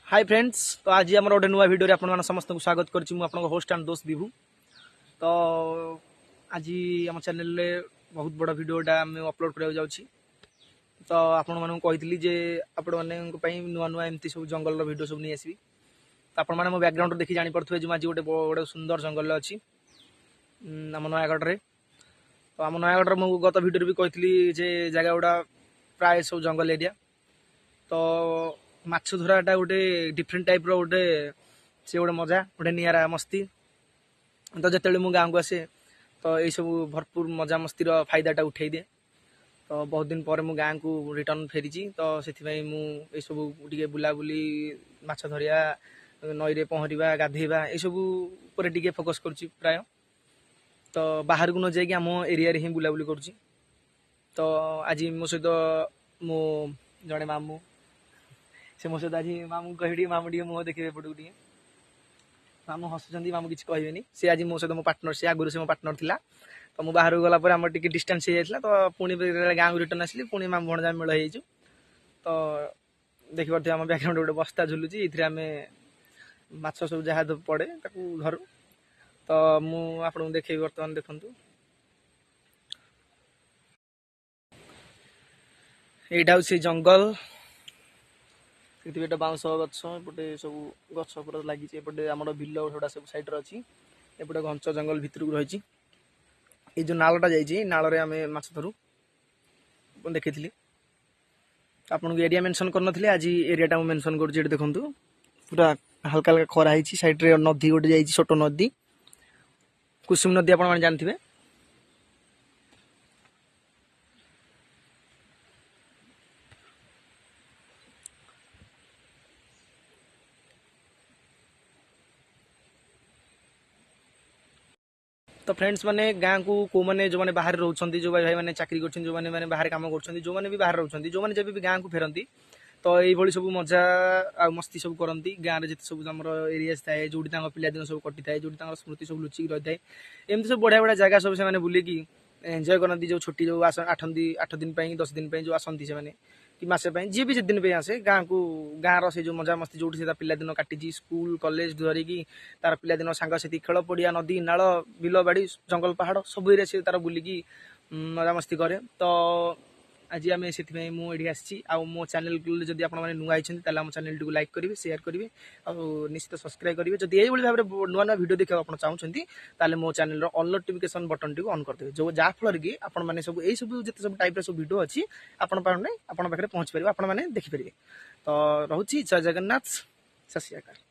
Hi friends. तो आज आम गोटे नुआ भिडियो आप समस्त को स्वागत करुच्ची होस्ट एंड दोस्त विभू। तो आज आम चैनल रे बहुत बड़ा भिडियोटा आम अपलोड करा जाऊँगी। तो आपण मानक कही जे आपण मानी नुआ नुआ एमती सब जंगल भिडियो सब नहीं आसबि। तो आपण मैंने मो बैकग्राउंड देखी जापे जो आज गोटे बड़े सुंदर जंगल अच्छी आम नयागढ़ रे। तो आम नयागढ़ मुझे गत भिडियो भी कही जे जगह गुड़ा प्राय सब जंगल एरिया। तो माछ धराटा गोटे डिफरेन्ट टाइप रोटे से गोटे मजा गोटे निरा मस्ती। तो जिते मुझे गाँव को आसे तो यही सब भरपूर मजा मस्तीर फायदाटा उठे दिए। तो बहुत दिन पर मुझे गाँव को रिटर्न फेरी। तो से मुझे सब टे बुलाबुली माछ धरिया नई पहरवा गाधेवा यू टे फोकस कर प्राय। तो बाहर को न जाकि आम एरिया हिं बुलाबुली कर। तो आज मो सहित मो जड़े मामू से मो सहित आज मामू कह मामू टे मुह देखिए एपटू टे मामू हसुँच मामू किसी कहे सी आज मो सहित मो पार्टनर से आगुरी से मो पार्टनर थिला। तो मुझे बाहर गला आम टे डिस्टेंस हो जाता। तो पुणी गाँव को रिटर्न आसली पुणी मामू भणजा मेल हो। तो देखिए आम बैकग्राउंड गोटे बस्ता झुलुची ये आम माछ सब जहाँ पड़े धरू। तो मुझे देखे बर्तमान देखु यहाँ हूँ से जंगल ये बाउंस गछ एपटे सब गछ पूरा लगी एपटे आम बिल गुड़ा सब सैड अच्छी एपटे घंच जंगल भितर को रही। ये जो नालटा जाइए नाल आम माछ धरू देखी आपन को एरिया मेंशन करन आज एरियाटा मेंशन कर देखूँ पूरा हल्का हल्का खरा है। सैड्रे नदी गोटे जाइए छोट नदी कुसुम नदी आप जानते। तो फ्रेंड्स माने गाँ को मैंने जो मैंने बाहर रोचे जो भाई मैंने चाकरी कर जो मैंने बाहर कम कर जो मैंने भी बाहर रोचे जो मैंने जब भी गाँ को फेरती तो ये सब मजा आ मस्ती सब करती गाँव में जिते सब आम एरिया थाए जो पिलादिन सब कटि थाए जो स्मृति सब लुचिक रही है एमती सब बढ़िया बढ़िया जगह सब से बुलिकी एंजय करती जो छुट्टी जो 8 दिन 10 दिन जो आसती से कि मसे जी भी दिन पे आसे गाँ को गाँव से जो मजा मस्ती जो पिलादिन काटी स्कूल कॉलेज धरिकी तार पिलादिन सांगसाथी खेल पड़िया नदी नाल बिल बाड़ी जंगल पहाड़ सब एरिया से तार बुलिकी मजा मस्ती करे। तो आज आम से मुझे आसी मो चैनल जब आप नुआ आम चैनल को लाइक करेंगे शेयर करेंगे और निश्चित सब्सक्राइब करेंगे। जब यही भाव में नुआ नुआ वीडियो देखा आप चाहते मो channel all notification button T on करदे जो जहाँफल कि आपने सब यही सब जिते सब टाइप सब वीडियो अच्छी आपण पाखे पहुँच पारे आपने देखिपारे। तो रोची जय जगन्नाथ सत श्री अकाल।